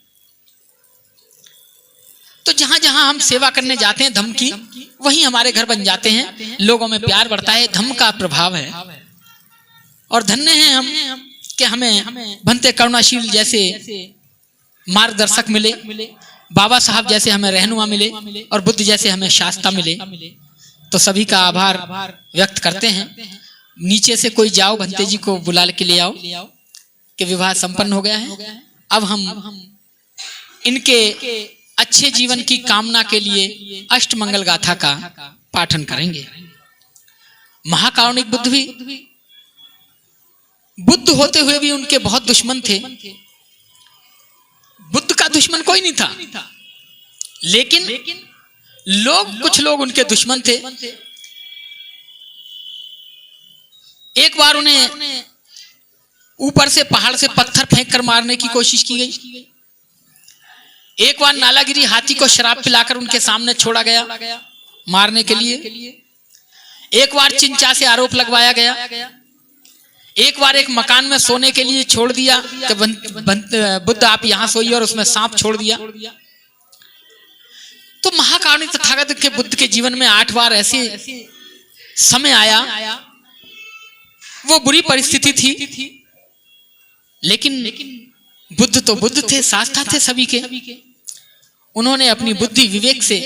तो जहां जहां हम सेवा करने जाते हैं धम्म की, वहीं हमारे घर बन जाते हैं, लोगों में प्यार बढ़ता है, धम्म का प्रभाव है। और धन्य हैं हम कि हमें भंते करुणाशील जैसे मार्गदर्शक मिले, बाबा साहब जैसे हमें रहनुमा मिले और बुद्ध जैसे हमें शास्ता मिले। तो सभी का आभार व्यक्त करते हैं। नीचे से कोई जाओ, भंते जी को बुला के ले आओ कि विवाह संपन्न हो गया है। अब हम इनके अच्छे जीवन की कामना के लिए अष्टमंगल गाथा का पाठन करेंगे। महाकारुणिक बुद्ध भी, बुद्ध होते हुए भी उनके बहुत दुश्मन थे। बुद्ध का दुश्मन कोई नहीं था, लेकिन कुछ लोग उनके दुश्मन थे। एक बार उन्हें ऊपर से पहाड़ से पत्थर फेंक कर मारने की कोशिश की गई। एक बार नालागिरी हाथी को शराब पिलाकर उनके सामने छोड़ा गया मारने के लिए। एक बार चिंचा से आरोप लगवाया गया। एक बार एक मकान में सोने के लिए छोड़ दिया कि बुद्ध आप यहां सोइए, और उसमें सांप छोड़ दिया। तो महाकारुणी तथागत के बुद्ध के जीवन में 8 बार ऐसे समय आया, वो बुरी परिस्थिति थी, लेकिन बुद्ध तो बुद्ध थे, शास्त्रा थे सभी के। उन्होंने अपनी बुद्धि विवेक से,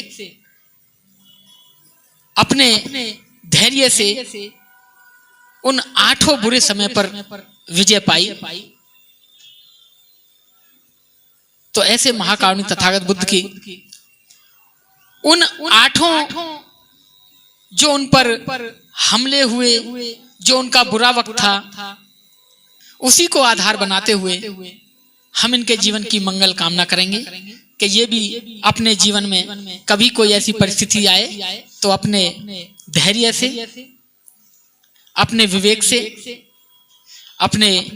अपने धैर्य से उन 8 बुरे समय पर विजय पाई। तो ऐसे महाकारुणी तथागत बुद्ध की उन 8 जो उन पर हमले हुए, जो उनका बुरा वक्त था, उसी को आधार बनाते हुए हम इनके जीवन की मंगल कामना करेंगे कि ये भी अपने जीवन में कभी कोई ऐसी परिस्थिति आए तो अपने धैर्य से, अपने विवेक से, अपने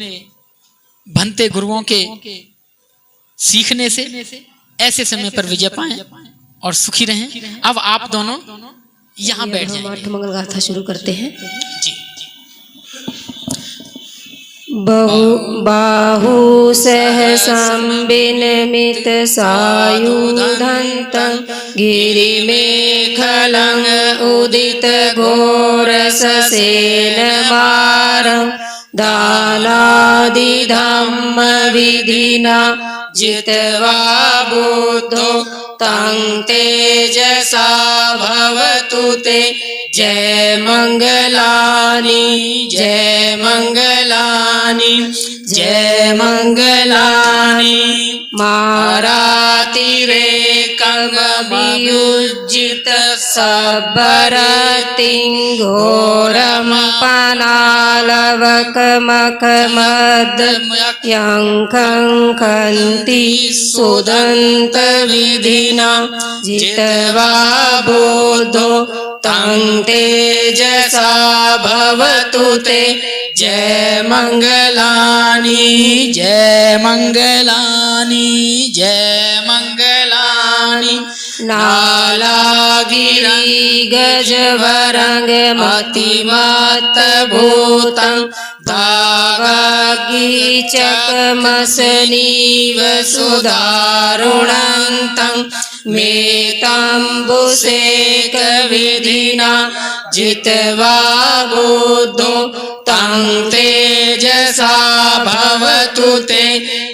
भंते गुरुओं के सीखने से ऐसे समय पर विजय पाएं और सुखी रहें। अब आप दोनों यहाँ बैठ जाएं। हम मंगल गाथा शुरू करते हैं। जी। बाहु सहसंबिनमित सायुधन्तं गिरिमेखलं उदित घोरससेनमारं दानादिधम्म विधिना जित्वा बुद्धो तं तेजसा भवतु ते। जय मंगलानि जय मंगलानि जय मंगलानि। मारातिरेकमभियुज्जित सब्बरतिं घोरं पनालवकमकमद्यङ्कङ्कन्ति सुदन्तविधिना जित्वा बुद्धो तं तेजसा भवतु ते। जय मंगलानि जय मंगलानि जय मंगलानि। नालागिरि गजवरङ्गमतिमत्तभूतं दावागीचकमसनीव सुदारुणन्तं मेताम्बुसेकविधिना जित्वा बुद्धो तं तेजसा भवतु ते।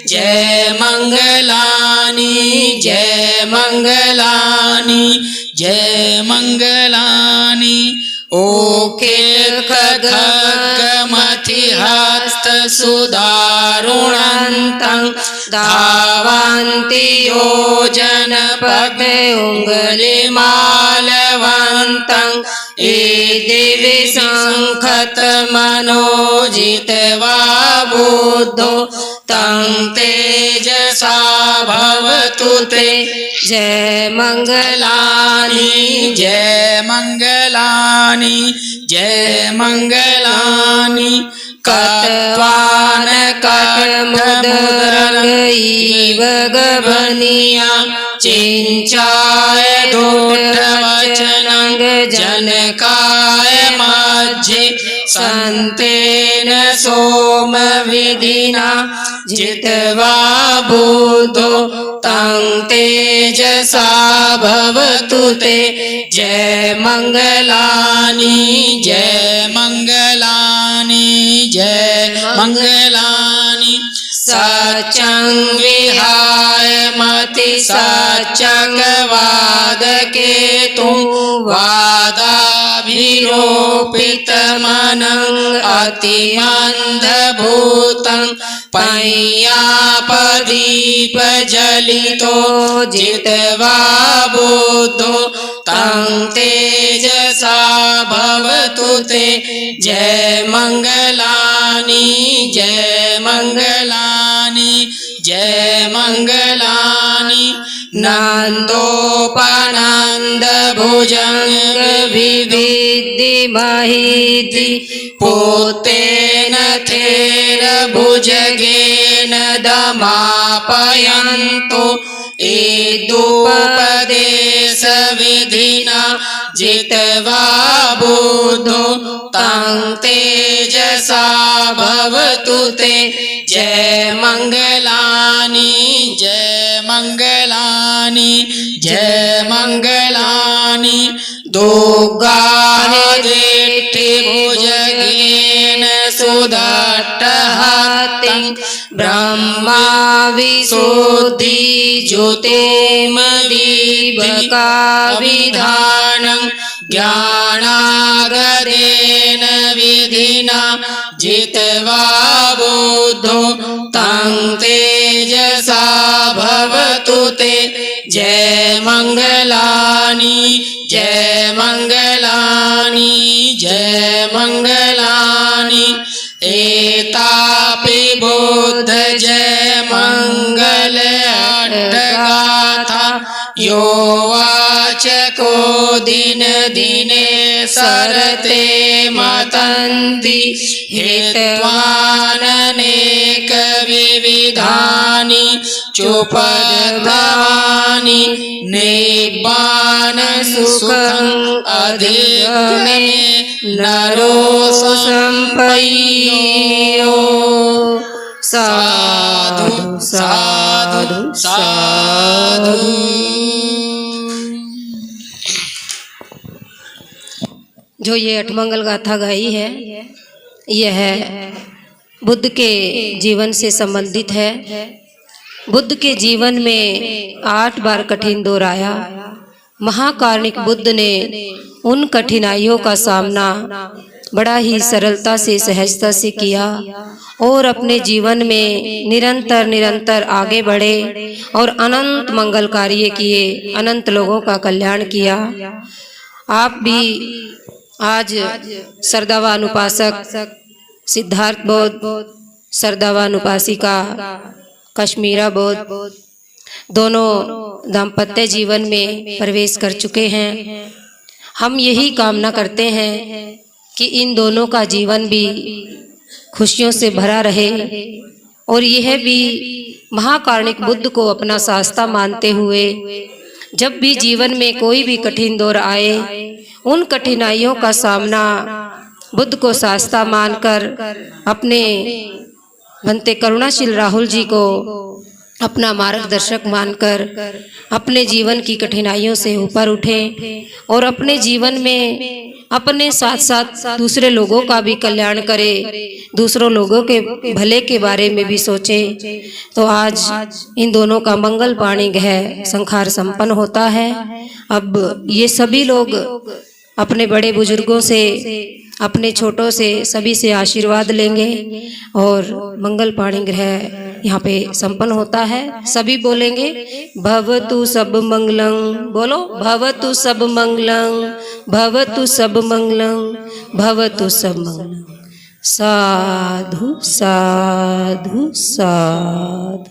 जय मंगलानि जय मंगलानि जय मंगलानि। ओके खड्गमथिहस्त सुदारुणन्तं धावन्ति योजनपथे उङ्गलिमालवन्तं दिवि संखतमनोजित्वा बुद्धो तं तेजसा भवतु ते। जय मंगलानि जय मंगलानि जय मंगलानि। कट्वान कट्मुद्रगैव गभनिया चिंचाय दोषवचनं जनकाय मध्ये संतेन सोम विधिना जित्वा बुद्धो तं तेजसा भवतु ते। जय मंगलानि जय मंगलानि जय मंगलानि। सचं विहाय मति सचकवादकेतुं वादाभिरोपितमनं अतिमन्दभूतं पय्यापदीपजलितो जित्वा बुद्धो तं तेजसा भवतु ते। जय मंगलानि जय मंगलानि जय मंगलानि। नंदोपनंद भुजंग विविधि माहिति पोतेन थेर भुजगेन दमापयन्तु एदुपदेश विधिना जित्वा बुद्धो तं तेजसा भवतु ते जय मंगलानि जय मंगलानि जय मंगलानि दुर्गादित्य भुजगेन सुदट्टहस्तं ब्रह्मा विशुद्धि ज्योतिर्मदीपका विधानं ज्ञानागरेण विधिना जित्वा बुद्धो तं तेजसा भवतु ते जय मंगलानि जय मंगलानि जय मंगलानि एतापि बुद्ध जय मंगल अट्टगाथा यो वाचको दिन दिने सरते मतन्ति हेत्वाननेक विविधानि चोपद्रवानि निब्बान सुखं अधिगमे नरो संपय्यो साधु साधु साधु। जो ये अठमंगल गाथा गाई है यह बुद्ध के जीवन से संबंधित है। बुद्ध के जीवन में 8 बार कठिन दौर आया। महाकारुणिक बुद्ध ने उन कठिनाइयों का सामना बड़ा ही सरलता से सहजता से किया और अपने जीवन में निरंतर आगे बढ़े और अनंत मंगल कार्य किए, अनंत लोगों का कल्याण किया। आप भी आज सरदावानुपासक सिद्धार्थ बौद्ध, सरदावानुपासिका कश्मीरा बौद्ध दोनों दाम्पत्य जीवन में प्रवेश कर चुके हैं। हम यही कामना करते हैं कि इन दोनों का जीवन भी खुशियों से भरा रहे और यह भी महाकारुणिक बुद्ध को अपना शास्ता मानते हुए जब भी जीवन में कोई भी कठिन दौर आए उन कठिनाइयों का सामना बुद्ध को शास्ता मानकर अपने भंते करुणाशील राहुल जी को अपना मार्गदर्शक मानकर अपने जीवन की कठिनाइयों से ऊपर उठें और अपने जीवन में अपने साथ साथ दूसरे लोगों का भी कल्याण करें, दूसरों लोगों के भले के बारे में भी सोचें। तो आज इन दोनों का मंगल पाणी ग्रह संखार संपन्न होता है। अब ये सभी लोग अपने बड़े बुजुर्गों से, अपने छोटों से, सभी से आशीर्वाद लेंगे और मंगल पाणी ग्रह यहाँ पे संपन्न होता है। सभी बोलेंगे भवतु सब मंगलं, बोलो भवतु सब मंगलं, भवतु सब मंगलं, भवतु सब मंगलं। साधु साधु साधु।